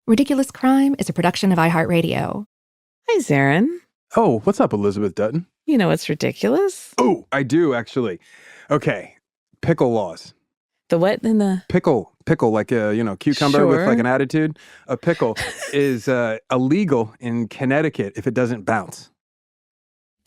Ridiculous Crime is a production of iHeartRadio. Hi, Zaron. Oh, what's up, Elizabeth Dutton? You know what's ridiculous? Oh, I do, actually. Okay, pickle laws. The what in the... Pickle, like a, cucumber with like an attitude. A pickle is illegal in Connecticut if it doesn't bounce.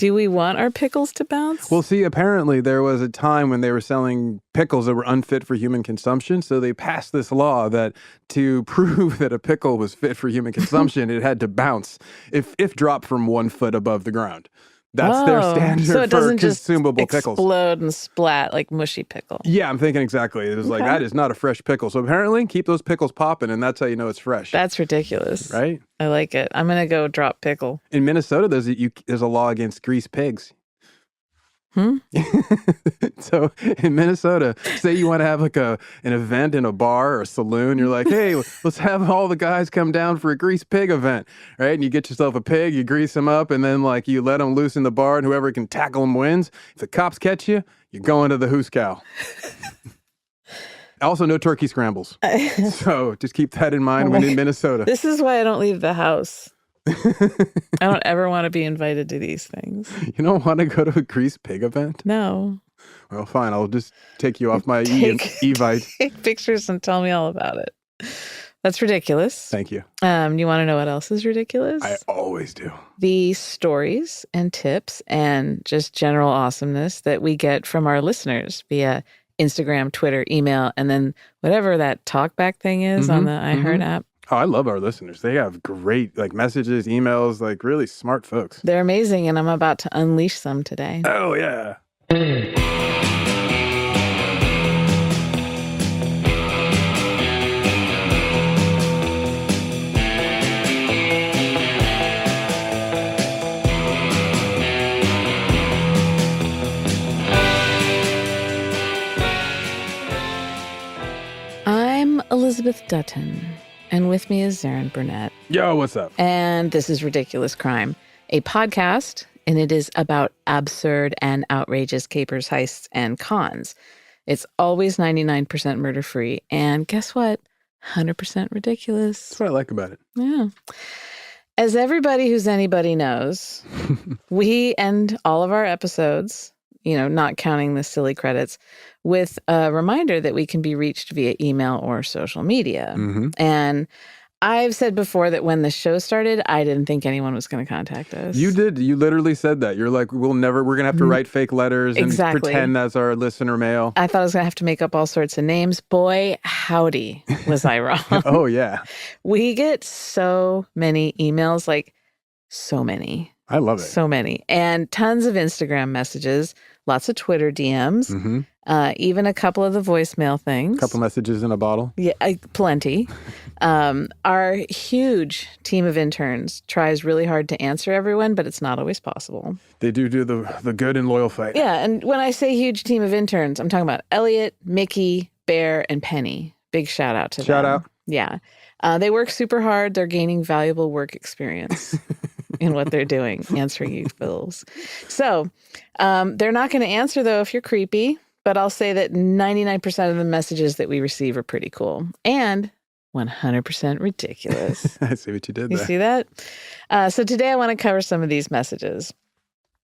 Do we want our pickles to bounce? Well, see, apparently there was a time when they were selling pickles that were unfit for human consumption, so they passed this law that to prove that a pickle was fit for human consumption, it had to bounce if dropped from 1 foot above the ground. That's their standard so it for doesn't consumable just pickles. Explode and splat like mushy pickle. Yeah, I'm thinking exactly. It was like, that is not a fresh pickle. So apparently, keep those pickles popping, and that's how you know it's fresh. That's ridiculous. Right? I like it. I'm going to go drop pickle. In Minnesota, there's a law against greased pigs. So in Minnesota, say you want to have like an event in a bar or a saloon, you're like, hey, let's have all the guys come down for a greased pig event, right? And you get yourself a pig, you grease him up, and then like you let them loose in the bar, and whoever can tackle him wins. If the cops catch you, you're going to the hoos cow. Also, no turkey scrambles. So just keep that in mind when in Minnesota. This is why I don't leave the house. I don't ever want to be invited to these things. You don't want to go to a greased pig event? No. Well, fine. I'll just take you off my Evite. Take pictures and tell me all about it. That's ridiculous. Thank you. You want to know what else is ridiculous? I always do. The stories and tips and just general awesomeness that we get from our listeners via Instagram, Twitter, email, and then whatever that talkback thing is on the iHeart app. Oh, I love our listeners. They have great messages, emails, really smart folks. They're amazing, and I'm about to unleash some today. Oh, yeah. I'm Elizabeth Dutton. And with me is Zaron Burnett. Yo, what's up? And this is Ridiculous Crime, a podcast, and it is about absurd and outrageous capers, heists, and cons. It's always 99% murder-free. And guess what? 100% ridiculous. That's what I like about it. Yeah. As everybody who's anybody knows, we end all of our episodes, not counting the silly credits, with a reminder that we can be reached via email or social media. And I've said before that when the show started, I didn't think anyone was going to contact us. You did. You literally said that. You're like, we're going to have to write fake letters and pretend that's our listener mail. I thought I was going to have to make up all sorts of names. Boy, howdy, was I wrong. Oh, yeah. We get so many emails, so many. I love it. So many. And tons of Instagram messages, lots of Twitter DMs, even a couple of the voicemail things. A couple messages in a bottle. Yeah, plenty. Our huge team of interns tries really hard to answer everyone, but it's not always possible. They do the good and loyal fight. Yeah, and when I say huge team of interns, I'm talking about Elliot, Mickey, Bear, and Penny. Big shout out to them. Shout out. Yeah. They work super hard. They're gaining valuable work experience in what they're doing, answering you bills. So they're not going to answer, though, if you're creepy. But I'll say that 99% of the messages that we receive are pretty cool and 100% ridiculous. I see what you did there. You see that? So today I want to cover some of these messages.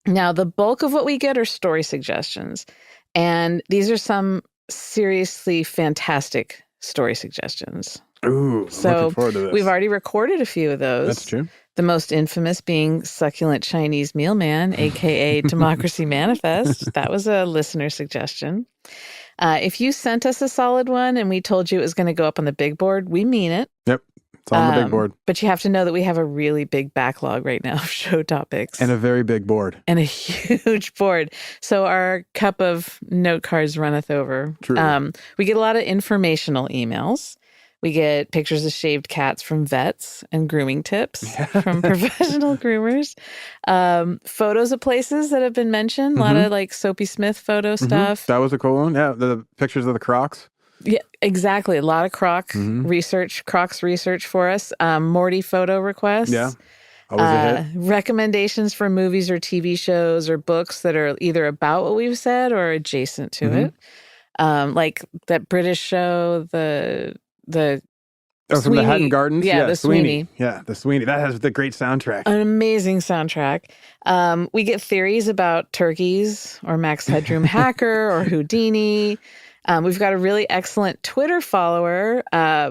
Now, the bulk of what we get are story suggestions. And these are some seriously fantastic story suggestions. Ooh, so looking forward to this. We've already recorded a few of those. That's true. The most infamous being Succulent Chinese Meal Man, a.k.a. Democracy Manifest. That was a listener suggestion. If you sent us a solid one and we told you it was going to go up on the big board, we mean it. Yep, it's on the big board. But you have to know that we have a really big backlog right now of show topics. And a very big board. And a huge board. So our cup of note cards runneth over. True. We get a lot of informational emails. We get pictures of shaved cats from vets and grooming tips from professional groomers. Photos of places that have been mentioned. A lot of Soapy Smith photo stuff. That was a cool one. Yeah, the pictures of the Crocs. Yeah, exactly. A lot of Crocs research for us. Morty photo requests. Yeah. Always a hit. Recommendations for movies or TV shows or books that are either about what we've said or adjacent to it. Like that British show, the Oh, from the Hatton Gardens? Yeah, the Sweeney. Yeah, the Sweeney. That has the great soundtrack. An amazing soundtrack. We get theories about turkeys or Max Headroom Hacker or Houdini. We've got a really excellent Twitter follower,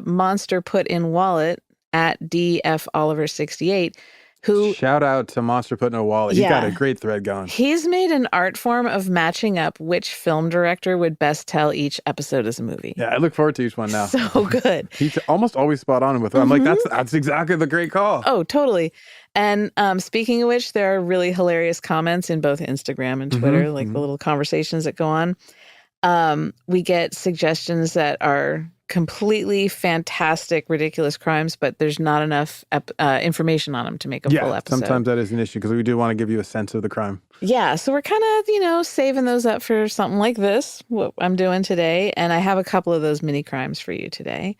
Monster Put in Wallet at DFOliver68, who... Shout out to Monster Put in a Wallet. He got a great thread going. He's made an art form of matching up which film director would best tell each episode as a movie. Yeah, I look forward to each one now. So good. He's almost always spot on with it. I'm like, that's exactly the great call. Oh, totally. And speaking of which, there are really hilarious comments in both Instagram and Twitter, like the little conversations that go on. We get suggestions that are completely fantastic, ridiculous crimes, but there's not enough information on them to make a full episode. Sometimes that is an issue because we do want to give you a sense of the crime. Yeah, so we're kind of, saving those up for something like this, what I'm doing today. And I have a couple of those mini crimes for you today.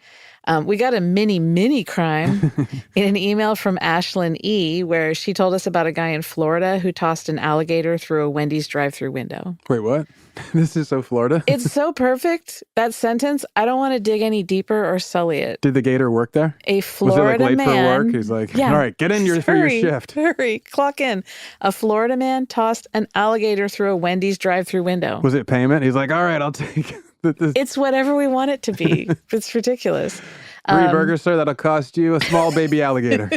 We got a mini crime in an email from Ashlyn E., where she told us about a guy in Florida who tossed an alligator through a Wendy's drive-thru window. Wait, what? This is so Florida? It's so perfect, that sentence. I don't want to dig any deeper or sully it. Did the gator work there? A Florida was it like late man, for work? He's like, all right, get in for your shift. Hurry, clock in. A Florida man tossed an alligator through a Wendy's drive-thru window. Was it payment? He's like, all right, I'll take it. It's whatever we want it to be. It's ridiculous. 3 burgers, sir. That'll cost you a small baby alligator.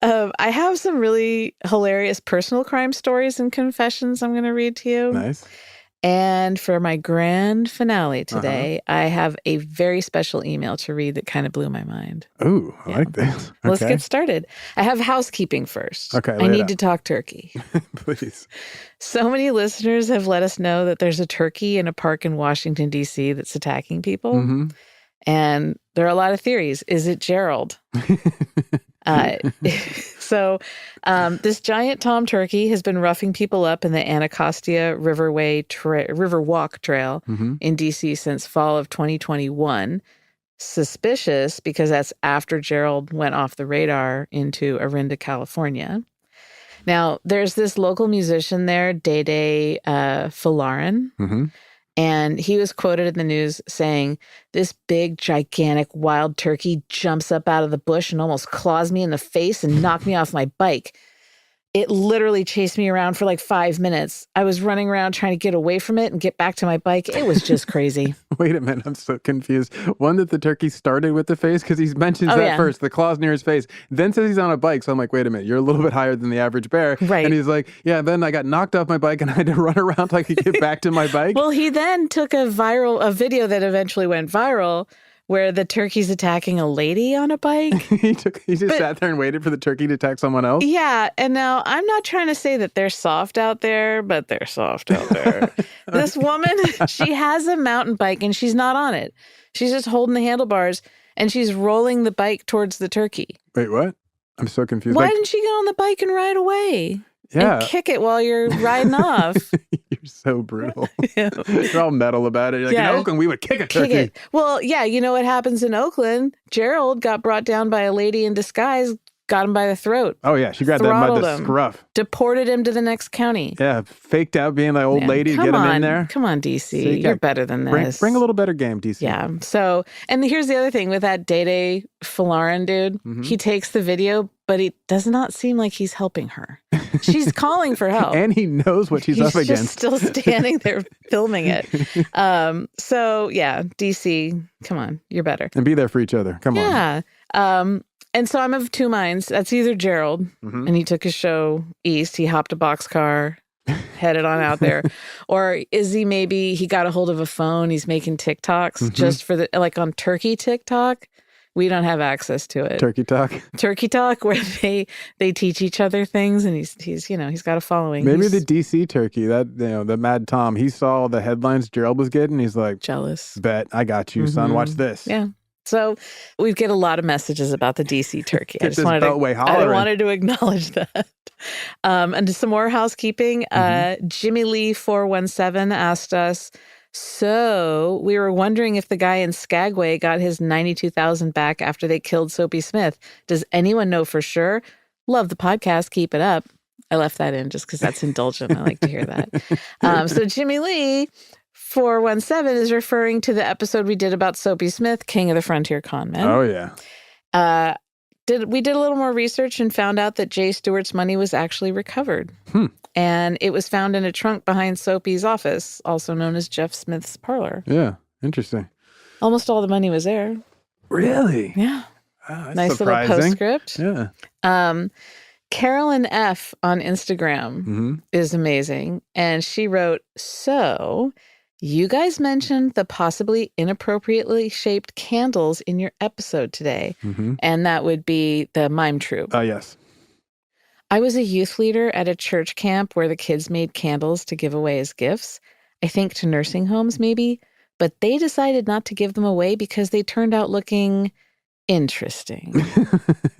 I have some really hilarious personal crime stories and confessions I'm going to read to you. Nice. And for my grand finale today, I have a very special email to read that kind of blew my mind. Ooh, I like this. Okay. Let's get started. I have housekeeping first. Okay, I need to talk turkey. Please. So many listeners have let us know that there's a turkey in a park in Washington, D.C. that's attacking people. And there are a lot of theories. Is it Gerald? So this giant tom turkey has been roughing people up in the Anacostia Riverwalk Trail in D.C. since fall of 2021. Suspicious because that's after Gerald went off the radar into Orinda, California. Now, there's this local musician there, Day Falarin. And he was quoted in the news saying, "This big, gigantic, wild turkey jumps up out of the bush and almost claws me in the face and knocked me off my bike. It literally chased me around for like 5 minutes. I was running around trying to get away from it and get back to my bike. It was just crazy." Wait a minute. I'm so confused. One, that the turkey started with the face, because he mentions that first, the claws near his face, then says he's on a bike. So I'm like, wait a minute, you're a little bit higher than the average bear. Right. And he's like, yeah, then I got knocked off my bike and I had to run around like I could get back to my bike. Well, he then took a video that eventually went viral where the turkey's attacking a lady on a bike. He just sat there and waited for the turkey to attack someone else? Yeah. And now I'm not trying to say that they're soft out there, but they're soft out there. This woman, she has a mountain bike and she's not on it. She's just holding the handlebars and she's rolling the bike towards the turkey. Wait, what? I'm so confused. Why didn't she get on the bike and ride away? Yeah. And kick it while you're riding off. You're so brutal. You're all metal about it. You're like, in Oakland, we would kick a turkey. Kick it. Well, yeah, you know what happens in Oakland? Gerald got brought down by a lady in disguise, got him by the throat. Oh, yeah. She grabbed that mud to scruff. Deported him to the next county. Yeah. Faked out being the old lady to get him in there. Come on, DC. You're better than this. Bring a little better game, DC. Yeah. So, and here's the other thing with that Day Falarin dude. He takes the video, but it does not seem like he's helping her. She's calling for help. And he knows what she's up against. He's just still standing there filming it. So, yeah, DC, come on, you're better. And be there for each other. Come on. Yeah. And so I'm of two minds. That's either Gerald, and he took his show east. He hopped a boxcar, headed on out there. Or is he got a hold of a phone. He's making TikToks just for like on Turkey TikTok. We don't have access to it. Turkey Talk, where they teach each other things, and he's got a following. Maybe the DC turkey, the Mad Tom, he saw the headlines Gerald was getting. He's like, jealous. Bet I got you, son. Watch this. Yeah. So we get a lot of messages about the DC turkey. I wanted to acknowledge that. And some more housekeeping. Jimmy Lee 417 asked us, so we were wondering if the guy in Skagway got his $92,000 back after they killed Soapy Smith. Does anyone know for sure? Love the podcast. Keep it up. I left that in just because that's indulgent. I like to hear that. So Jimmy Lee 417 is referring to the episode we did about Soapy Smith, King of the Frontier Conmen. Oh, yeah. We did a little more research and found out that Jay Stewart's money was actually recovered. And it was found in a trunk behind Soapy's office, also known as Jeff Smith's parlor. Yeah, interesting. Almost all the money was there. Really? Yeah. Oh, that's nice surprising. little postscript. Yeah. Carolyn F. on Instagram is amazing. And she wrote, so you guys mentioned the possibly inappropriately shaped candles in your episode today. And that would be the mime troupe. Oh, yes. I was a youth leader at a church camp where the kids made candles to give away as gifts. I think to nursing homes maybe. But they decided not to give them away because they turned out looking interesting.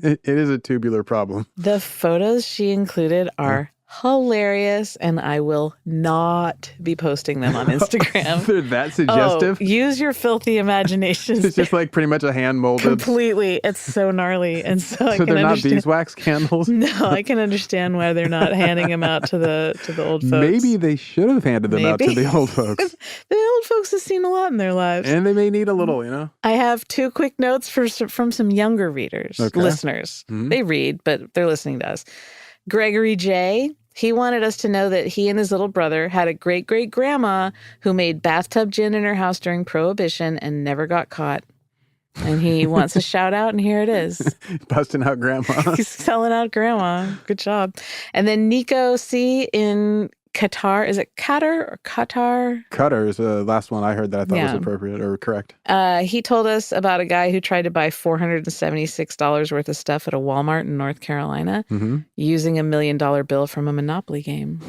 It is a tubular problem. The photos she included are hilarious, and I will not be posting them on Instagram. They're that suggestive? Oh, use your filthy imagination. It's just like pretty much a hand molded. Completely. It's so gnarly. And so I can they're not understand. beeswax candles? No, I can understand why they're not handing them out to the old folks. Maybe they should have handed them out to the old folks. The old folks have seen a lot in their lives. And they may need a little, you know? I have 2 quick notes from some younger readers, listeners. They read, but they're listening to us. Gregory J., he wanted us to know that he and his little brother had a great-great-grandma who made bathtub gin in her house during Prohibition and never got caught. And he wants a shout out, and here it is. Busting out grandma. He's selling out grandma. Good job. And then Nico C. in Qatar. Is it Qatar or Qatar? Qatar is the last one I heard that I thought was appropriate or correct. He told us about a guy who tried to buy $476 worth of stuff at a Walmart in North Carolina using $1 million bill from a Monopoly game.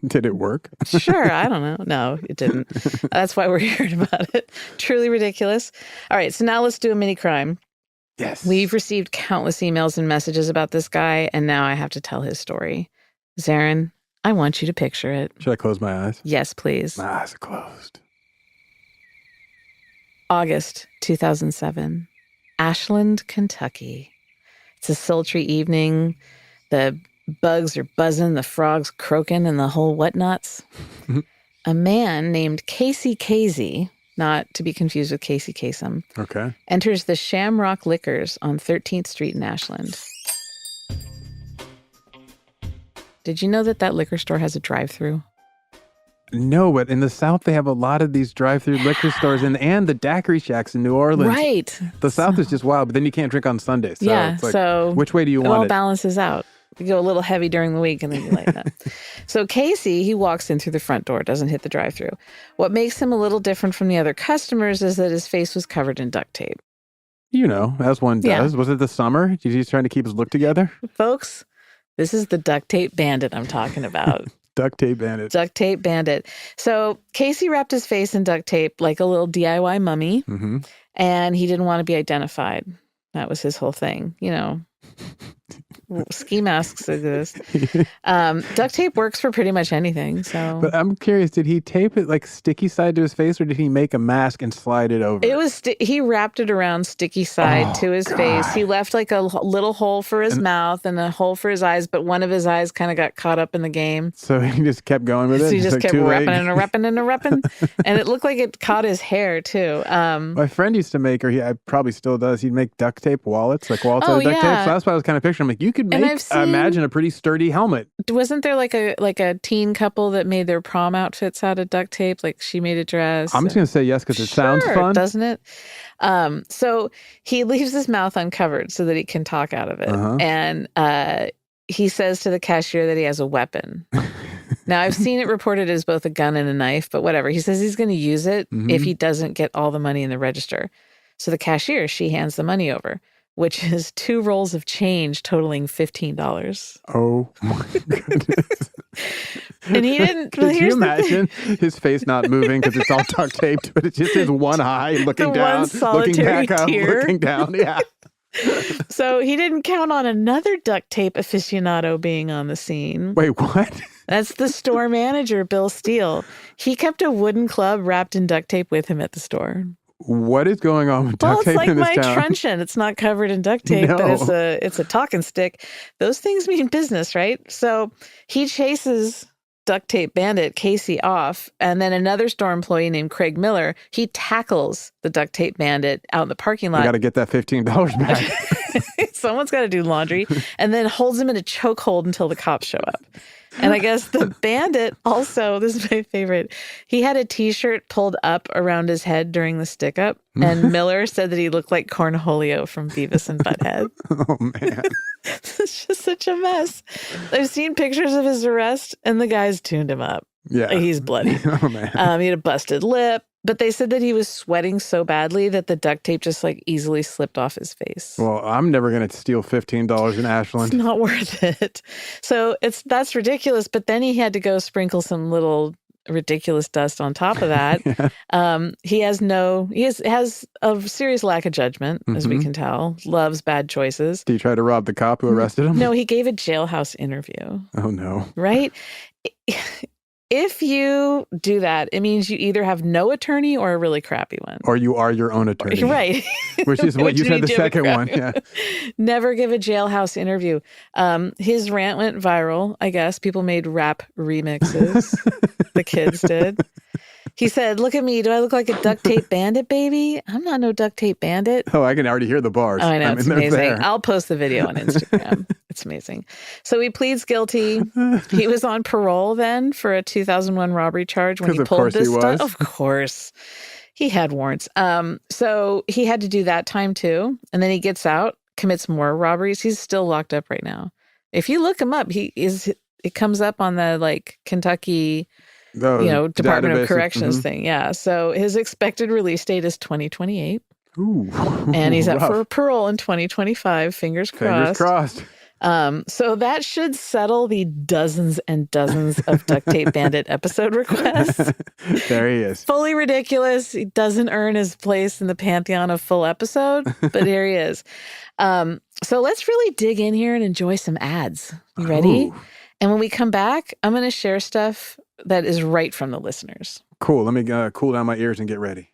Did it work? Sure. I don't know. No, it didn't. That's why we're hearing about it. Truly ridiculous. All right. So now let's do a mini crime. Yes. We've received countless emails and messages about this guy, and now I have to tell his story. Zaron, I want you to picture it. Should I close my eyes? Yes, please. My eyes are closed. August 2007, Ashland, Kentucky. It's a sultry evening. The bugs are buzzing, the frogs croaking, and the whole whatnots. A man named Casey, not to be confused with Casey Kasem, enters the Shamrock Liquors on 13th Street in Ashland. Did you know that liquor store has a drive-thru? No, but in the South, they have a lot of these drive-thru liquor stores and the daiquiri shacks in New Orleans. Right. The South is just wild, but then you can't drink on Sundays. So it's like, so which way do you want it? It all balances out. You go a little heavy during the week and then you lighten up. So Casey, he walks in through the front door, doesn't hit the drive-thru. What makes him a little different from the other customers is that his face was covered in duct tape. You know, as one does. Was it the summer? He's just trying to keep his look together? Folks, this is the duct tape bandit I'm talking about. Duct tape bandit. Duct tape bandit. So Casey wrapped his face in duct tape like a little DIY mummy, and he didn't want to be identified. That was his whole thing, you know. Ski masks exist. Duct tape works for pretty much anything. So, but I'm curious, did he tape it like sticky side to his face, or did he make a mask and slide it over? It was he wrapped it around sticky side to his face. He left like a little hole for his mouth and a hole for his eyes, but one of his eyes kind of got caught up in the game. So he just kept going with it. So he just kept repping and repping, and it looked like it caught his hair too. My friend used to make, or he probably still does. He'd make duct tape wallets, like wallets out of duct tape. So that's why I was kind of picturing. I'm like, you could make, imagine a pretty sturdy helmet. Wasn't there like a teen couple that made their prom outfits out of duct tape? Like she made a dress. I'm just going to say yes because it sounds fun. Doesn't it? So he leaves his mouth uncovered so that he can talk out of it. And he says to the cashier that he has a weapon. Now, I've seen it reported as both a gun and a knife, but whatever. He says he's going to use it if he doesn't get all the money in the register. So the cashier, she hands the money over, which is 2 rolls of change totaling $15. Oh, my goodness. And he didn't... Could you imagine his face not moving because it's all duct taped, but it's just his one eye looking down, looking back up, looking down. Yeah. So he didn't count on another duct tape aficionado being on the scene. Wait, what? That's the store manager, Bill Steele. He kept a wooden club wrapped in duct tape with him at the store. What is going on with duct tape in this town? Well, it's like my truncheon. It's not covered in duct tape, but it's a talking stick. Those things mean business, right? So he chases duct tape bandit, Casey, off. And then another store employee named Craig Miller, he tackles the duct tape bandit out in the parking lot. I got to get that $15 back. Someone's got to do laundry. And then holds him in a chokehold until the cops show up. And I guess the bandit also, this is my favorite, he had a T-shirt pulled up around his head during the stick-up. And Miller said that he looked like Cornholio from Beavis and Butthead. Oh, man. It's just such a mess. I've seen pictures of his arrest, and the guys tuned him up. Yeah. He's bloody. Oh, man. He had a busted lip. But they said that he was sweating so badly that the duct tape just like easily slipped off his face. Well, I'm never going to steal $15 in Ashland. It's not worth it. So that's ridiculous. But then he had to go sprinkle some little ridiculous dust on top of that. Yeah. He has a serious lack of judgment, as we can tell. Loves bad choices. Did he try to rob the cop who arrested him? No, he gave a jailhouse interview. Oh, no. Right? If you do that, it means you either have no attorney or a really crappy one. Or you are your own attorney. Right. Which is what you said the second one. Yeah. Never give a jailhouse interview. His rant went viral, I guess. People made rap remixes. The kids did. He said, "Look at me. Do I look like a duct tape bandit, baby? I'm not no duct tape bandit." Oh, I can already hear the bars. I know, it's amazing. There. I'll post the video on Instagram. It's amazing. So he pleads guilty. He was on parole then for a 2001 robbery charge when he pulled this stuff. Of course. He had warrants. So he had to do that time too. And then he gets out, commits more robberies. He's still locked up right now. If you look him up, it comes up on the Kentucky Department of Corrections thing. Yeah. So his expected release date is 2028. Ooh. And he's up for parole in 2025. Fingers crossed. Fingers crossed. So that should settle the dozens and dozens of Duct Tape Bandit episode requests. There he is. Fully ridiculous. He doesn't earn his place in the pantheon of full episode, but here he is. So let's really dig in here and enjoy some ads. You ready? Ooh. And when we come back, I'm going to share stuff that is right from the listeners. Cool. Let me cool down my ears and get ready.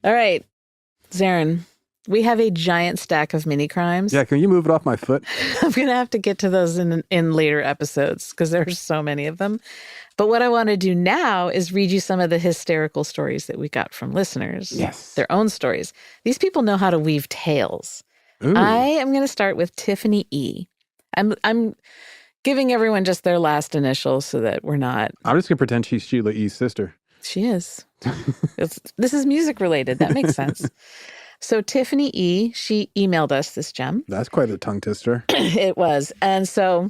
All right, Zaron, we have a giant stack of mini crimes. Yeah, can you move it off my foot? I'm going to have to get to those in later episodes because there's so many of them. But what I want to do now is read you some of the hysterical stories that we got from listeners. Yes. Their own stories. These people know how to weave tales. Ooh. I am going to start with Tiffany E. I'm giving everyone just their last initials so that we're not... I'm just going to pretend she's Sheila E.'s sister. She is. This is music related. That makes sense. So Tiffany E., she emailed us this gem. That's quite a tongue twister. It was. And so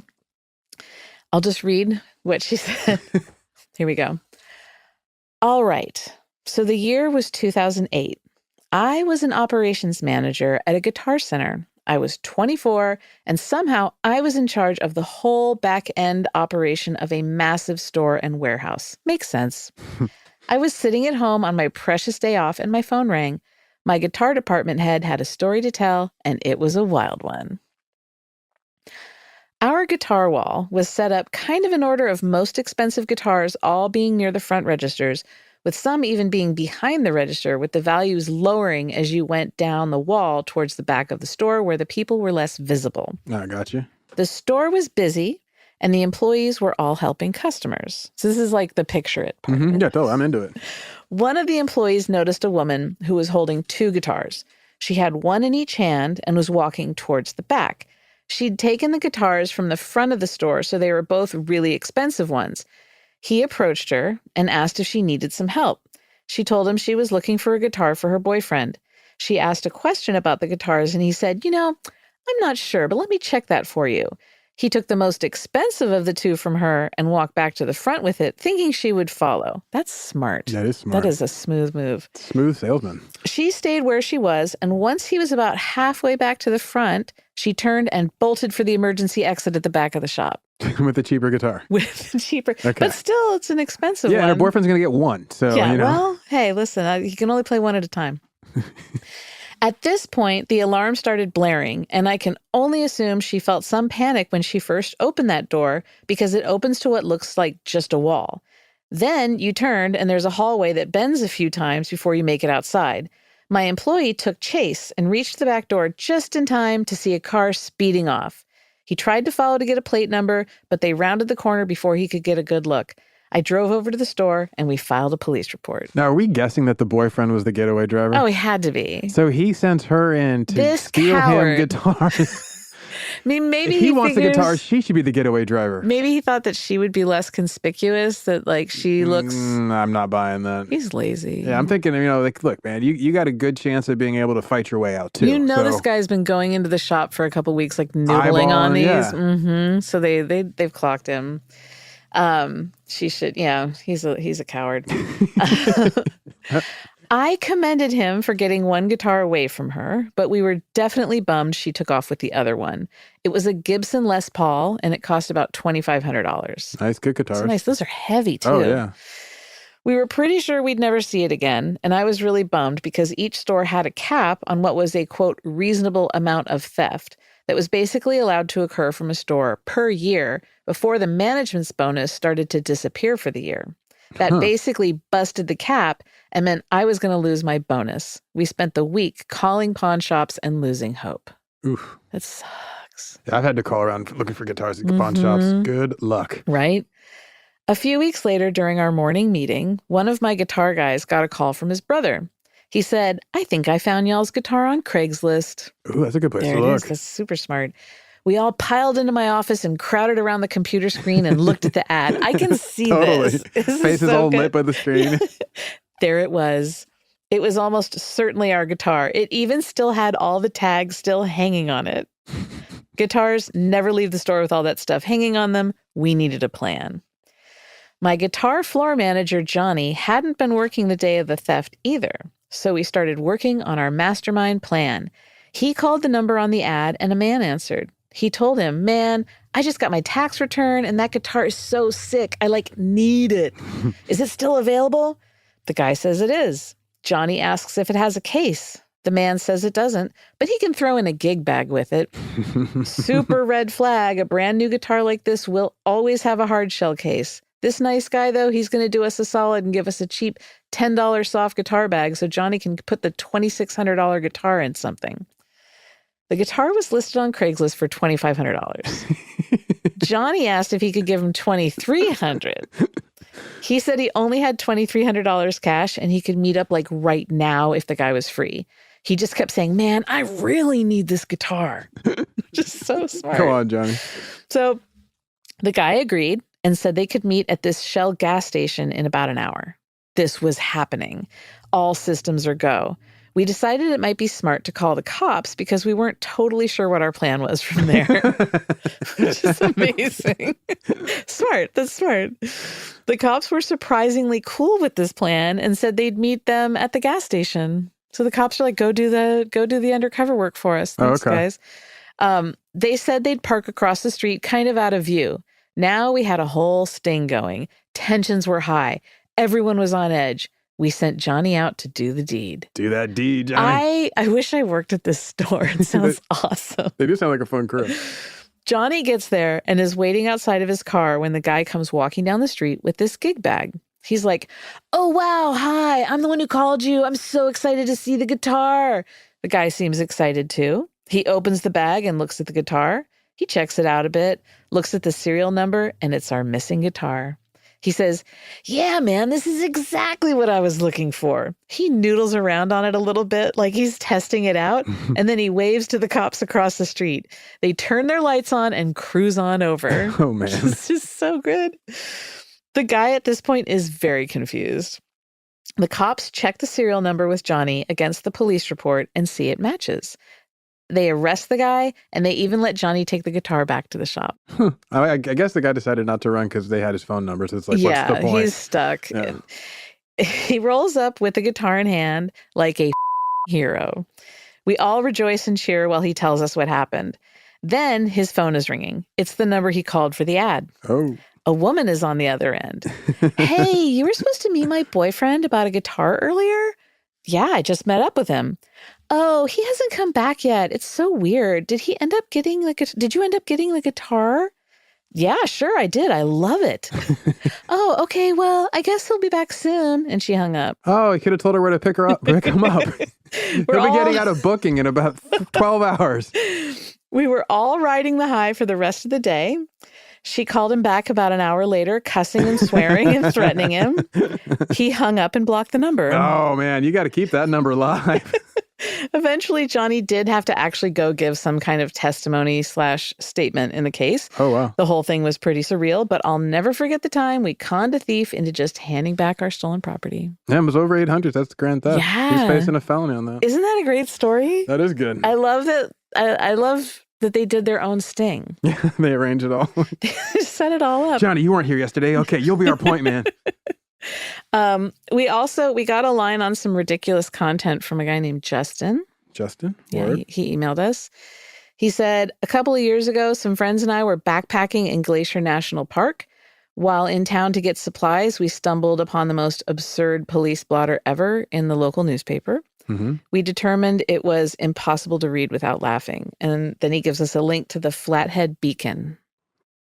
I'll just read what she said. Here we go. All right. So the year was 2008. I was an operations manager at a guitar center. I was 24, and somehow I was in charge of the whole back-end operation of a massive store and warehouse. Makes sense. I was sitting at home on my precious day off, and my phone rang. My guitar department head had a story to tell, and it was a wild one. Our guitar wall was set up kind of in order of most expensive guitars all being near the front registers, with some even being behind the register, with the values lowering as you went down the wall towards the back of the store where the people were less visible. I got you. The store was busy, and the employees were all helping customers. So this is like the picture it part. Mm-hmm. Yeah, totally. I'm into it. One of the employees noticed a woman who was holding two guitars. She had one in each hand and was walking towards the back. She'd taken the guitars from the front of the store, so they were both really expensive ones. He approached her and asked if she needed some help. She told him she was looking for a guitar for her boyfriend. She asked a question about the guitars, and he said, I'm not sure, but let me check that for you. He took the most expensive of the two from her and walked back to the front with it, thinking she would follow. That's smart. That is smart. That is a smooth move. Smooth salesman. She stayed where she was, and once he was about halfway back to the front, she turned and bolted for the emergency exit at the back of the shop. With the cheaper guitar. With the cheaper. Okay. But still, it's an expensive one. Yeah, and her boyfriend's going to get one. So, yeah, well, hey, listen, he can only play one at a time. At this point, the alarm started blaring, and I can only assume she felt some panic when she first opened that door because it opens to what looks like just a wall. Then you turned, and there's a hallway that bends a few times before you make it outside. My employee took chase and reached the back door just in time to see a car speeding off. He tried to follow to get a plate number, but they rounded the corner before he could get a good look. I drove over to the store, and we filed a police report. Now, are we guessing that the boyfriend was the getaway driver? Oh, he had to be. So he sends her in to steal him guitars. I mean, maybe if he wants the guitar, she should be the getaway driver. Maybe he thought that she would be less conspicuous, that like she looks... I'm not buying that. He's lazy. Yeah, I'm thinking, like, look, man, you got a good chance of being able to fight your way out, too. This guy's been going into the shop for a couple weeks, like noodling on these. Yeah. Mm-hmm. So they've clocked him. She should, he's a coward. I commended him for getting one guitar away from her, but we were definitely bummed she took off with the other one. It was a Gibson Les Paul, and it cost about $2,500. Nice, good guitars. So nice. Those are heavy, too. Oh, yeah. We were pretty sure we'd never see it again, and I was really bummed because each store had a cap on what was a, quote, reasonable amount of theft that was basically allowed to occur from a store per year before the management's bonus started to disappear for the year. That basically busted the cap and meant I was going to lose my bonus. We spent the week calling pawn shops and losing hope. Oof. That sucks. Yeah, I've had to call around looking for guitars at pawn shops. Good luck. Right? A few weeks later, during our morning meeting, one of my guitar guys got a call from his brother. He said, I think I found y'all's guitar on Craigslist. Ooh, that's a good place there to it look. Is. That's super smart. We all piled into my office and crowded around the computer screen and looked at the ad. I can see this. Face is all lit by the screen. There it was. It was almost certainly our guitar. It even still had all the tags still hanging on it. Guitars never leave the store with all that stuff hanging on them. We needed a plan. My guitar floor manager, Johnny, hadn't been working the day of the theft either. So we started working on our mastermind plan. He called the number on the ad and a man answered. He told him, man, I just got my tax return and that guitar is so sick. I need it. Is it still available? The guy says it is. Johnny asks if it has a case. The man says it doesn't, but he can throw in a gig bag with it. Super red flag. A brand new guitar like this will always have a hard shell case. This nice guy, though, he's going to do us a solid and give us a cheap $10 soft guitar bag so Johnny can put the $2,600 guitar in something. The guitar was listed on Craigslist for $2,500. Johnny asked if he could give him $2,300. He said he only had $2,300 cash and he could meet up right now if the guy was free. He just kept saying, man, I really need this guitar. Just so smart. Go on, Johnny. So the guy agreed and said they could meet at this Shell gas station in about an hour. This was happening. All systems are go. We decided it might be smart to call the cops because we weren't totally sure what our plan was from there. Which is amazing. Smart. That's smart. The cops were surprisingly cool with this plan and said they'd meet them at the gas station. So the cops are like, go do the undercover work for us. Thanks, guys. They said they'd park across the street, kind of out of view. Now we had a whole sting going. Tensions were high. Everyone was on edge. We sent Johnny out to do the deed. Do that deed, Johnny. I wish I worked at this store. It sounds awesome. They do sound like a fun crew. Johnny gets there and is waiting outside of his car when the guy comes walking down the street with this gig bag. He's like, oh, wow, hi, I'm the one who called you. I'm so excited to see the guitar. The guy seems excited too. He opens the bag and looks at the guitar. He checks it out a bit, looks at the serial number, and it's our missing guitar. He says, yeah, man, this is exactly what I was looking for. He noodles around on it a little bit like he's testing it out, and then he waves to the cops across the street. They turn their lights on and cruise on over. Oh, man. This is so good. The guy at this point is very confused. The cops check the serial number with Johnny against the police report and see it matches. They arrest the guy, and they even let Johnny take the guitar back to the shop. I guess the guy decided not to run because they had his phone number. So it's like, what's the point? Yeah, he's stuck. Yeah. He rolls up with the guitar in hand like a hero. We all rejoice and cheer while he tells us what happened. Then his phone is ringing. It's the number he called for the ad. Oh. A woman is on the other end. Hey, you were supposed to meet my boyfriend about a guitar earlier? Yeah, I just met up with him. Oh, he hasn't come back yet. It's so weird. Did you end up getting the guitar? Yeah, sure, I did. I love it. Oh, okay. Well, I guess he'll be back soon. And she hung up. Oh, he could have told her where to pick him up. He'll be getting out of booking in about 12 hours. We were all riding the high for the rest of the day. She called him back about an hour later, cussing and swearing and threatening him. He hung up and blocked the number. Oh, man, you got to keep that number alive. Eventually, Johnny did have to actually go give some kind of testimony/statement in the case. Oh, wow. The whole thing was pretty surreal, but I'll never forget the time we conned a thief into just handing back our stolen property. Yeah, it was over 800. That's grand theft. Yeah. He's facing a felony on that. Isn't that a great story? That is good. I love that. I love that they did their own sting. Yeah, they arranged it all. They set it all up. Johnny, you weren't here yesterday. Okay, you'll be our point man. We got a line on some ridiculous content from a guy named Justin. Justin? Yeah, Word. he emailed us. He said, a couple of years ago, some friends and I were backpacking in Glacier National Park. While in town to get supplies, we stumbled upon the most absurd police blotter ever in the local newspaper. Mm-hmm. We determined it was impossible to read without laughing. And then he gives us a link to the Flathead Beacon.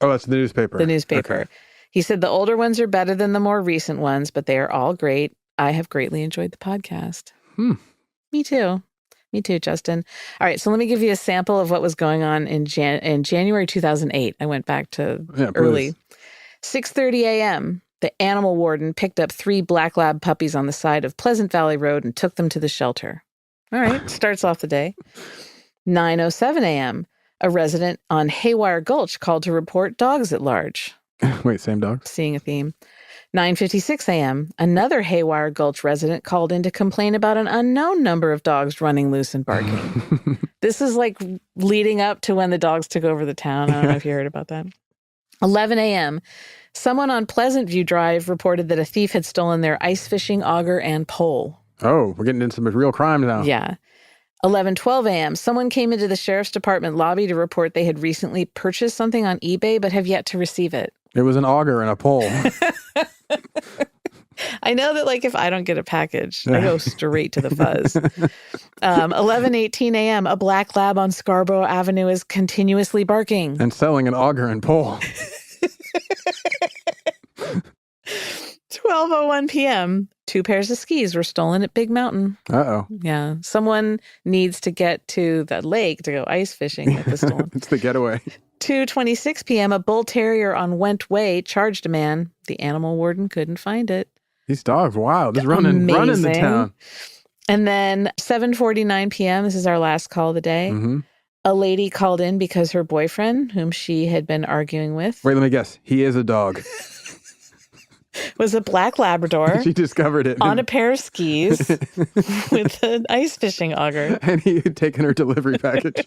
Oh, that's the newspaper. The newspaper. Okay. He said the older ones are better than the more recent ones, but they are all great. I have greatly enjoyed the podcast. Me too. Me too, Justin. All right, so let me give you a sample of what was going on in January 2008. I went back to early. 6:30 a.m., the animal warden picked up 3 black lab puppies on the side of Pleasant Valley Road and took them to the shelter. All right, starts off the day. 9:07 a.m., a resident on Haywire Gulch called to report dogs at large. Wait, same dog? Seeing a theme. 9:56 a.m., another Haywire Gulch resident called in to complain about an unknown number of dogs running loose and barking. This is like leading up to when the dogs took over the town. I don't know if you heard about that. 11 a.m., someone on Pleasant View Drive reported that a thief had stolen their ice fishing auger and pole. Oh, we're getting into some real crime now. Yeah. 11:12 a.m., someone came into the sheriff's department lobby to report they had recently purchased something on eBay but have yet to receive it. It was an auger and a pole. I know that, like, if I don't get a package, I go straight to the fuzz. 11:18 a.m., a black lab on Scarborough Avenue is continuously barking. And selling an auger and pole. 12:01 p.m., 2 pairs of skis were stolen at Big Mountain. Uh-oh. Yeah. Someone needs to get to the lake to go ice fishing with the stolen. It's the getaway. 2:26 p.m., a bull terrier on Went Way charged a man. The animal warden couldn't find it. These dogs, wow, just running the town. And then 7:49 p.m., this is our last call of the day. Mm-hmm. A lady called in because her boyfriend, whom she had been arguing with... Wait, let me guess. He is a dog. was a black Labrador. She discovered it. On a pair of skis with an ice fishing auger. And he had taken her delivery package.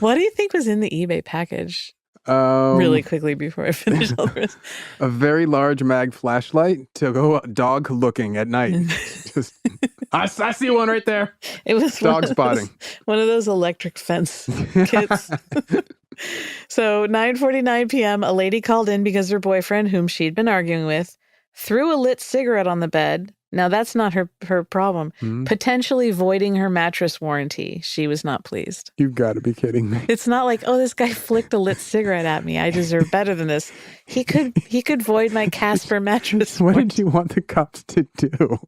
What do you think was in the eBay package? Really quickly before I finish all this. A very large mag flashlight to go dog looking at night. Just, I see one right there. It was dog spotting. One of those electric fence kits. So 9:49 p.m., a lady called in because her boyfriend, whom she'd been arguing with, threw a lit cigarette on the bed. Now, that's not her problem. Mm-hmm. Potentially voiding her mattress warranty. She was not pleased. You've got to be kidding me. It's not like, oh, this guy flicked a lit cigarette at me. I deserve better than this. He could void my Casper mattress What warranty. did you want the cops to do?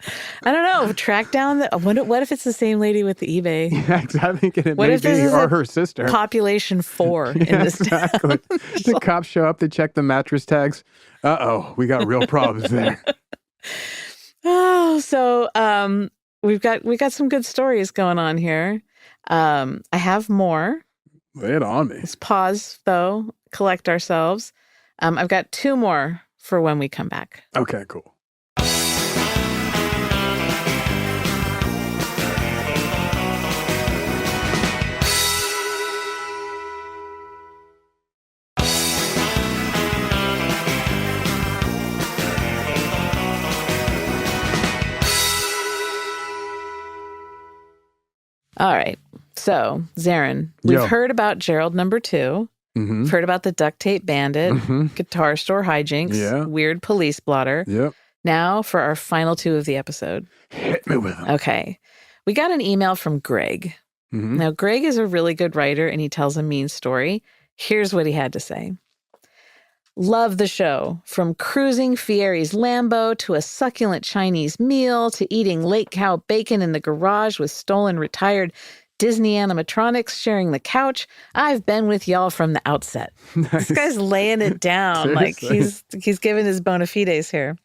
I don't know. Track down what if it's the same lady with the eBay? Yeah, exactly. It What may if this be, is or a her sister. Population 4 in this exactly. town. The cops show up, they check the mattress tags. Uh-oh, we got real problems there. Oh, so we got some good stories going on here. I have more. Lay it on me. Let's pause though, collect ourselves. I've got 2 more for when we come back. Okay, cool. All right. So, Zaron, we've heard about Gerald number 2. Mm-hmm. We've heard about the duct tape bandit, guitar store hijinks, weird police blotter. Yep. Now for our final 2 of the episode. Hit me with them. Okay. We got an email from Greg. Mm-hmm. Now, Greg is a really good writer, and he tells a mean story. Here's what he had to say. Love the show. From cruising Fieri's Lambo to a succulent Chinese meal to eating lake cow bacon in the garage with stolen retired Disney animatronics sharing the couch. I've been with y'all from the outset. Nice. This guy's laying it down. Like he's giving his bona fides here.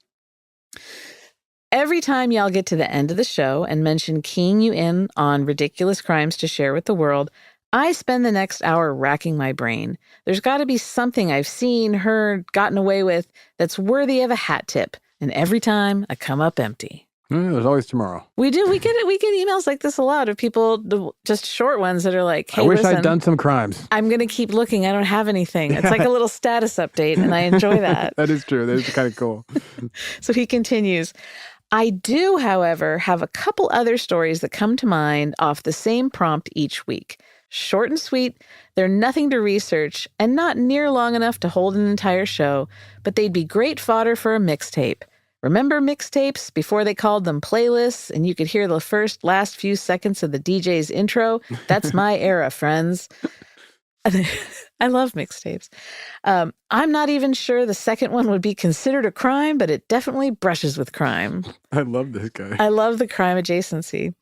Every time y'all get to the end of the show and mention keying you in on ridiculous crimes to share with the world, I spend the next hour racking my brain. There's got to be something I've seen, heard, gotten away with that's worthy of a hat tip. And every time I come up empty. There's always tomorrow. We do. We get emails like this a lot of people, just short ones that are like, hey, I wish listen, I'd done some crimes. I'm going to keep looking. I don't have anything. It's like a little status update, and I enjoy that. That is true. That is kind of cool. So he continues. I do, however, have a couple other stories that come to mind off the same prompt each week. Short and sweet, they're nothing to research and not near long enough to hold an entire show, but they'd be great fodder for a mixtape. Remember mixtapes before they called them playlists and you could hear the last few seconds of the DJ's intro? That's my era, friends. I love mixtapes. I'm not even sure the second one would be considered a crime, but it definitely brushes with crime. I love this guy. I love the crime adjacency.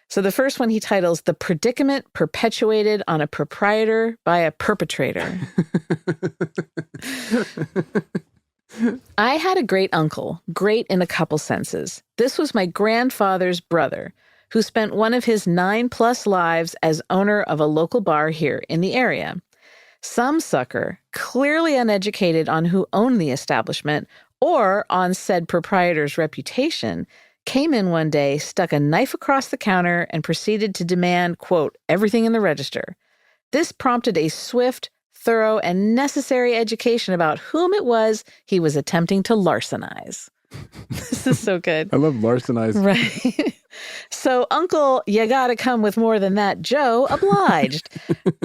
So the first one he titles The Predicament Perpetuated on a Proprietor by a Perpetrator. I had a great uncle, great in a couple senses. This was my grandfather's brother, who spent one of his 9+ lives as owner of a local bar here in the area. Some sucker, clearly uneducated on who owned the establishment or on said proprietor's reputation, came in one day, stuck a knife across the counter, and proceeded to demand, quote, everything in the register. This prompted a swift, thorough, and necessary education about whom it was he was attempting to larcenize. This is so good. I love larcenize. Right. So Uncle, you gotta come with more than that, Joe, obliged.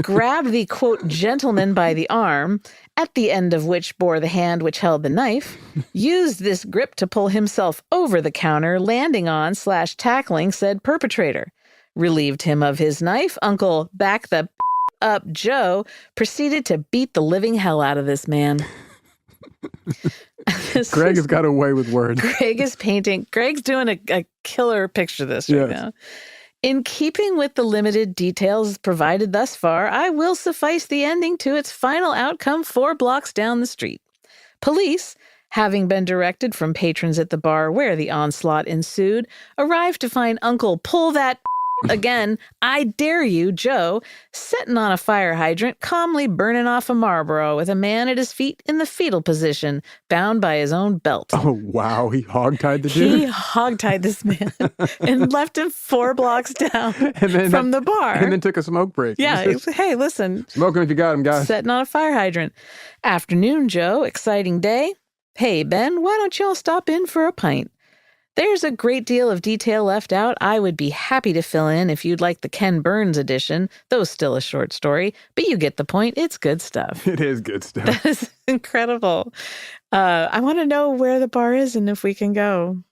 Grabbed the, quote, gentleman by the arm, at the end of which bore the hand which held the knife, used this grip to pull himself over the counter, landing on / tackling said perpetrator. Relieved him of his knife, Uncle, back the up Joe, proceeded to beat the living hell out of this man. Greg has got away with words. Greg is painting. Greg's doing a killer picture of this right now. In keeping with the limited details provided thus far, I will suffice the ending to its final outcome 4 blocks down the street. Police, having been directed from patrons at the bar where the onslaught ensued, arrived to find Uncle pull that again, I dare you, Joe, sitting on a fire hydrant, calmly burning off a Marlboro with a man at his feet in the fetal position, bound by his own belt. Oh, wow. He hogtied the dude? He hogtied this man and left him 4 blocks down from the bar. And then took a smoke break. Yeah. Hey, listen. Smoke him if you got him, guys. Sitting on a fire hydrant. Afternoon, Joe. Exciting day. Hey, Ben, why don't y'all stop in for a pint? There's a great deal of detail left out. I would be happy to fill in if you'd like the Ken Burns edition, though still a short story. But you get the point. It's good stuff. It is good stuff. That is incredible. I want to know where the bar is and if we can go.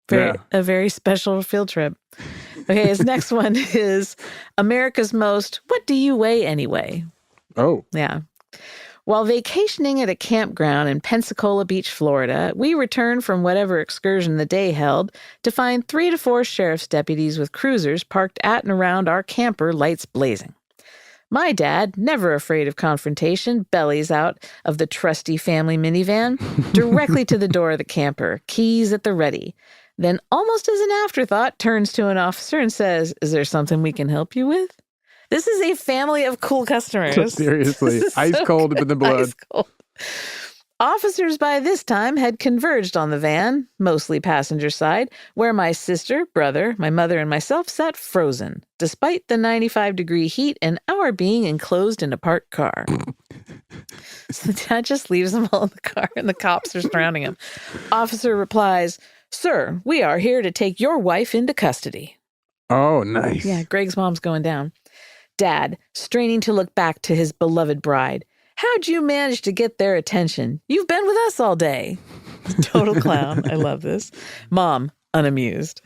A very special field trip. Okay, his next one is America's Most, What Do You Weigh Anyway? Oh. Yeah. While vacationing at a campground in Pensacola Beach, Florida, we returned from whatever excursion the day held to find 3 to 4 sheriff's deputies with cruisers parked at and around our camper, lights blazing. My dad, never afraid of confrontation, bellies out of the trusty family minivan directly to the door of the camper, keys at the ready. Then, almost as an afterthought, turns to an officer and says, "Is there something we can help you with?" This is a family of cool customers. Seriously. Ice cold with the blood. Ice cold. Officers by this time had converged on the van, mostly passenger side, where my sister, brother, my mother, and myself sat frozen, despite the 95-degree heat and our being enclosed in a parked car. So the dad just leaves them all in the car, and the cops are surrounding him. Officer replies, "Sir, we are here to take your wife into custody." Oh, nice. Yeah, Greg's mom's going down. Dad, straining to look back to his beloved bride. "How'd you manage to get their attention? You've been with us all day." Total clown. I love this. Mom, unamused.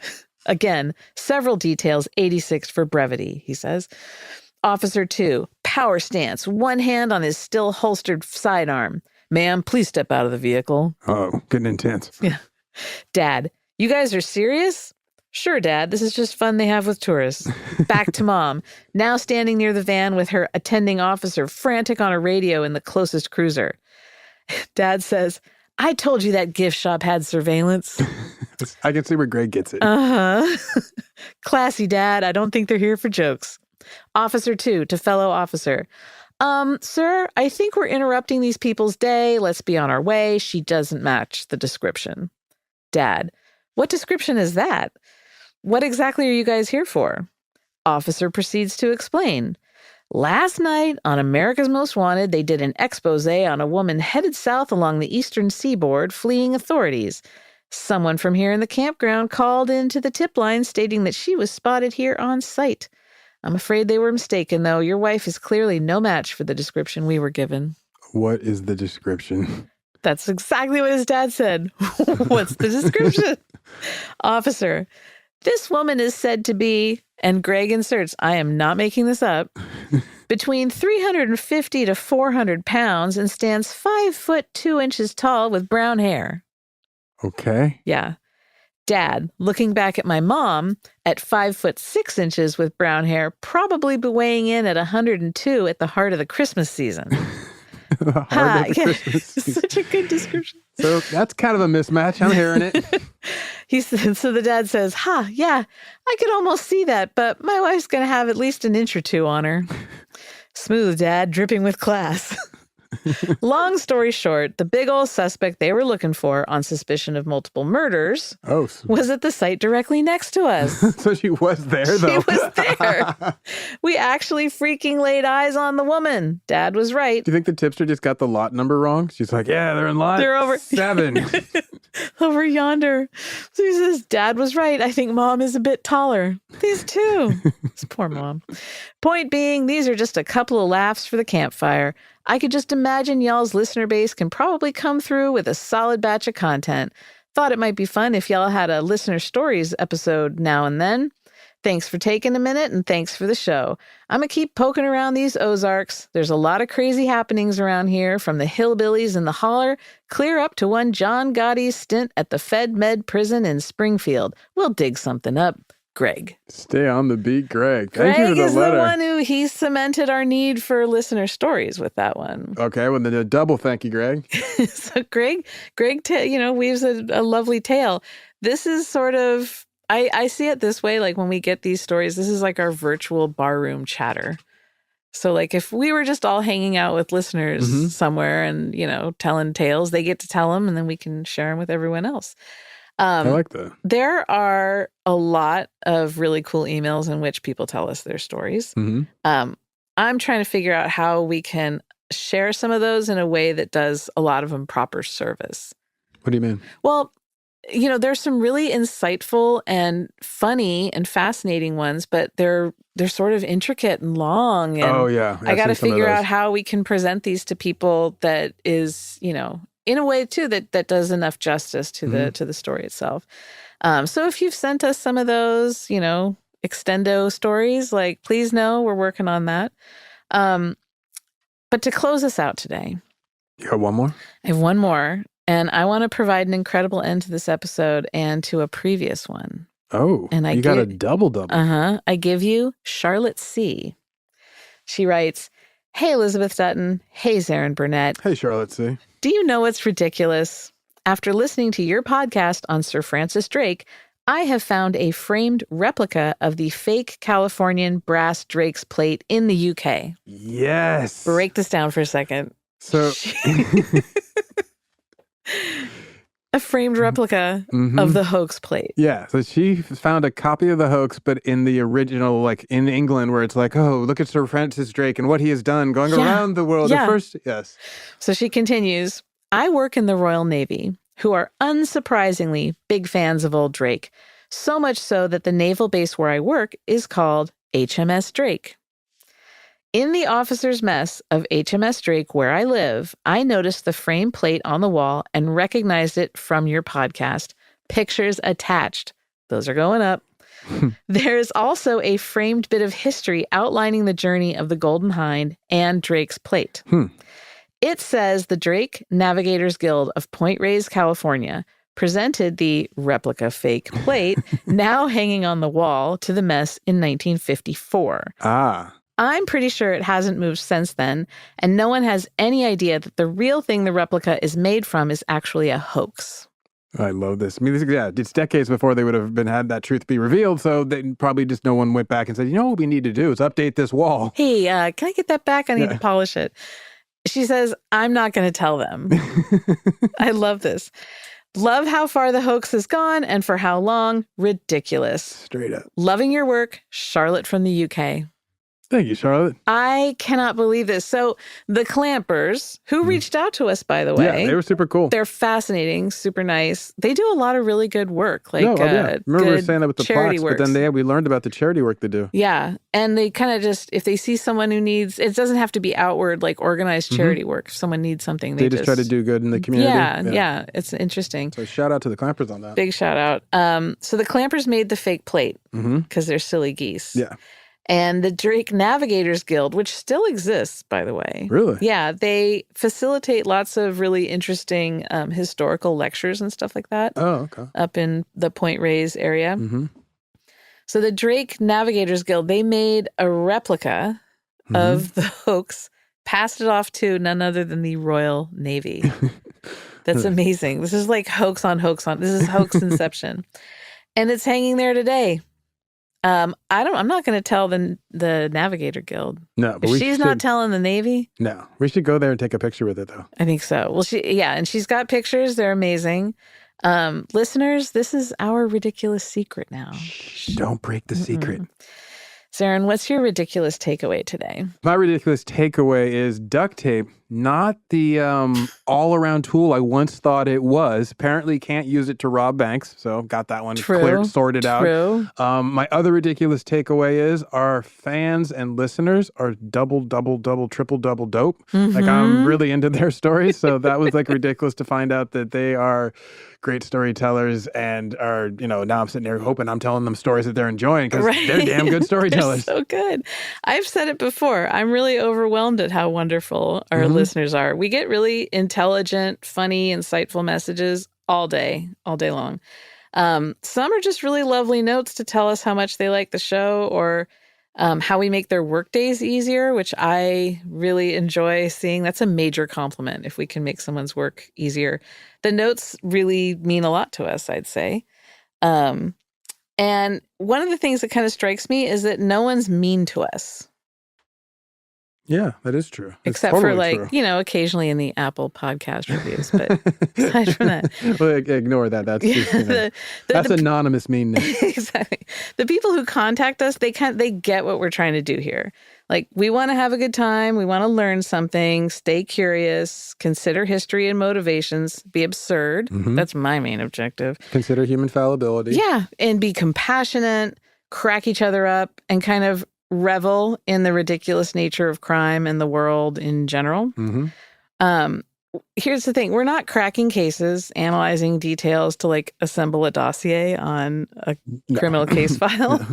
Again, several details, 86 for brevity, he says. Officer 2, power stance, one hand on his still holstered sidearm. Ma'am, please step out of the vehicle. Oh, getting intense. Yeah. Dad, you guys are serious? Sure, Dad, this is just fun they have with tourists. Back to Mom, now standing near the van with her attending officer frantic on a radio in the closest cruiser. Dad says, I told you that gift shop had surveillance. I can see where Greg gets it. Uh-huh. Classy, Dad. I don't think they're here for jokes. Officer 2 to fellow officer. Sir, I think we're interrupting these people's day. Let's be on our way. She doesn't match the description. Dad, what description is that? What exactly are you guys here for? Officer proceeds to explain. Last night on America's Most Wanted, they did an expose on a woman headed south along the eastern seaboard fleeing authorities. Someone from here in the campground called into the tip line stating that she was spotted here on site. I'm afraid they were mistaken, though. Your wife is clearly no match for the description we were given. What is the description? That's exactly what his dad said. What's the description? Officer, this woman is said to be, and Greg inserts, I am not making this up, between 350 to 400 pounds and stands 5 foot 2 inches tall with brown hair. Okay. Yeah. Dad, looking back at my mom, at 5 foot 6 inches with brown hair, probably weighing in at 102 at the heart of the Christmas season. Christmas season. Such a good description. So that's kind of a mismatch. I'm hearing it. He said, so the dad says, yeah, I could almost see that, but my wife's going to have at least an inch or two on her. Smooth, Dad, dripping with class. Long story short, the big old suspect they were looking for on suspicion of multiple murders was at the site directly next to us. So she was there, though. She was there. We actually freaking laid eyes on the woman. Dad was right. Do you think the tipster just got the lot number wrong? She's like, yeah, they're in lot They're over 7. Over yonder. So he says, Dad was right. I think Mom is a bit taller. These two. This poor Mom. Point being, these are just a couple of laughs for the campfire. I could just imagine y'all's listener base can probably come through with a solid batch of content. Thought it might be fun if y'all had a listener stories episode now and then. Thanks for taking a minute, and thanks for the show. I'm going to keep poking around these Ozarks. There's a lot of crazy happenings around here, from the hillbillies in the holler, clear up to one John Gotti's stint at the Fed Med prison in Springfield. We'll dig something up. Greg. Stay on the beat, Greg. Greg Thank you for is the letter. the one who he cemented our need for listener stories with that one. Okay, well, then a double thank you, Greg. So Greg weaves a lovely tale. This is sort of, I see it this way, like when we get these stories, this is like our virtual barroom chatter. So like if we were just all hanging out with listeners somewhere and, telling tales, they get to tell them and then we can share them with everyone else. I like that. There are a lot of really cool emails in which people tell us their stories. I'm trying to figure out how we can share some of those in a way that does a lot of them proper service. What do you mean? Well, there's some really insightful and funny and fascinating ones, but they're sort of intricate and long. And I got to figure out how we can present these to people that is, in a way too that does enough justice to the story itself. So if you've sent us some of those, extendo stories, like please know we're working on that. But to close us out today, you got one more? I have one more, and I want to provide an incredible end to this episode and to a previous one. Oh, and you got a double. I give you Charlotte C. She writes, "Hey, Elizabeth Dutton. Hey, Zaron Burnett. Hey, Charlotte C. Do you know what's ridiculous? After listening to your podcast on Sir Francis Drake, I have found a framed replica of the fake Californian brass Drake's plate in the UK. Yes. Break this down for a second. So, a framed replica of the hoax plate. Yeah. So she found a copy of the hoax, but in the original, like in England, where it's like, oh, look at Sir Francis Drake and what he has done going around the world. Yeah. Yes. So she continues, I work in the Royal Navy, who are unsurprisingly big fans of old Drake. So much so that the naval base where I work is called HMS Drake. In the officer's mess of HMS Drake where I live, I noticed the frame plate on the wall and recognized it from your podcast. Pictures attached. Those are going up. There's also a framed bit of history outlining the journey of the Golden Hind and Drake's plate. It says the Drake Navigators Guild of Point Reyes, California, presented the replica fake plate, now hanging on the wall, to the mess in 1954. I'm pretty sure it hasn't moved since then, and no one has any idea that the real thing the replica is made from is actually a hoax. I love this. I mean, it's decades before they would have had that truth be revealed, so probably just no one went back and said, you know what we need to do is update this wall. Hey, can I get that back? I need to polish it. She says, I'm not going to tell them. I love this. Love how far the hoax has gone and for how long. Ridiculous. Straight up. Loving your work, Charlotte from the UK. Thank you, Charlotte. I cannot believe this. So the Clampers, who reached out to us, by the way. Yeah, they were super cool. They're fascinating, super nice. They do a lot of really good work. Like, Remember we were saying that with the plaques, works. but then we learned about the charity work they do. Yeah, and they kind of just, if they see someone who needs, it doesn't have to be outward, like organized charity work. If someone needs something, they just try to do good in the community. Yeah, it's interesting. So shout out to the Clampers on that. Big shout out. So the Clampers made the fake plate because they're silly geese. Yeah. And the Drake Navigators Guild, which still exists, by the way. Really? Yeah, they facilitate lots of really interesting historical lectures and stuff like that. Oh, okay. Up in the Point Reyes area. So the Drake Navigators Guild, they made a replica of the hoax, passed it off to none other than the Royal Navy. That's amazing. This is like hoax on hoax on. This is hoax inception. And it's hanging there today. I'm not going to tell the Navigator Guild. No, but if she's not telling the Navy. No, we should go there and take a picture with it, though. I think so. Well, and she's got pictures. They're amazing. Listeners, this is our ridiculous secret now. Shh, don't break the secret. Zaron, what's your ridiculous takeaway today? My ridiculous takeaway is duct tape, not the all-around tool I once thought it was. Apparently can't use it to rob banks, so got that one sorted out. My other ridiculous takeaway is our fans and listeners are double, triple dope. Like, I'm really into their stories, so that was like ridiculous to find out that they are great storytellers and are, now I'm sitting there hoping I'm telling them stories that they're enjoying because they're damn good storytellers. They're so good. I've said it before. I'm really overwhelmed at how wonderful our listeners are. We get really intelligent, funny, insightful messages all day long. Some are just really lovely notes to tell us how much they like the show or how we make their work days easier, which I really enjoy seeing. That's a major compliment if we can make someone's work easier. The notes really mean a lot to us, I'd say. And one of the things that kind of strikes me is that no one's mean to us. Yeah, that is true. Except for occasionally in the Apple podcast reviews. But aside from that. Well, ignore that. That's just, that's anonymous meanness. Exactly. The people who contact us, they get what we're trying to do here. Like, we want to have a good time. We want to learn something, stay curious, consider history and motivations, be absurd. That's my main objective. Consider human fallibility. Yeah. And be compassionate, crack each other up, and kind of revel in the ridiculous nature of crime and the world in general. Here's the thing. We're not cracking cases, analyzing details to like assemble a dossier on a criminal case file.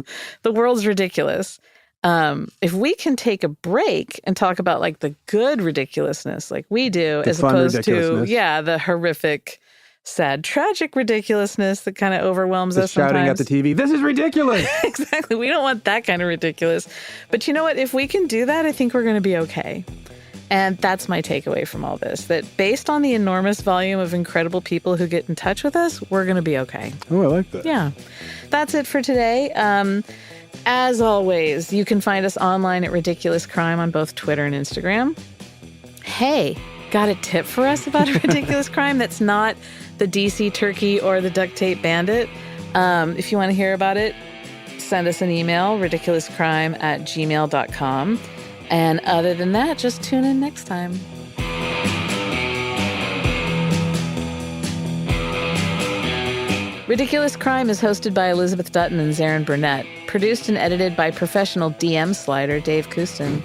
The world's ridiculous. If we can take a break and talk about like the good ridiculousness like we do, as opposed to, the horrific, sad, tragic ridiculousness that kind of overwhelms us sometimes. Shouting at the TV, this is ridiculous. Exactly. We don't want that kind of ridiculous. But you know what? If we can do that, I think we're going to be okay. And that's my takeaway from all this, that based on the enormous volume of incredible people who get in touch with us, we're going to be okay. Oh, I like that. Yeah. That's it for today. As always, you can find us online at Ridiculous Crime on both Twitter and Instagram. Hey, got a tip for us about a ridiculous crime that's not the DC turkey or the duct tape bandit? If you want to hear about it, send us an email, ridiculouscrime@gmail.com. And other than that, just tune in next time. Ridiculous Crime is hosted by Elizabeth Dutton and Zaron Burnett, produced and edited by professional DM slider Dave Kustin.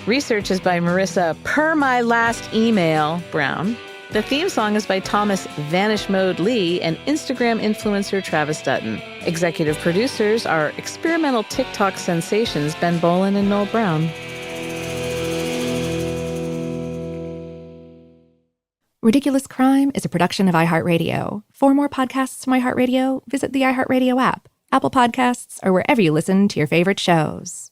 Research is by Marissa, per my last email, Brown. The theme song is by Thomas Vanish Mode Lee and Instagram influencer Travis Dutton. Executive producers are experimental TikTok sensations Ben Bolin and Noel Brown. Ridiculous Crime is a production of iHeartRadio. For more podcasts from iHeartRadio, visit the iHeartRadio app, Apple Podcasts, or wherever you listen to your favorite shows.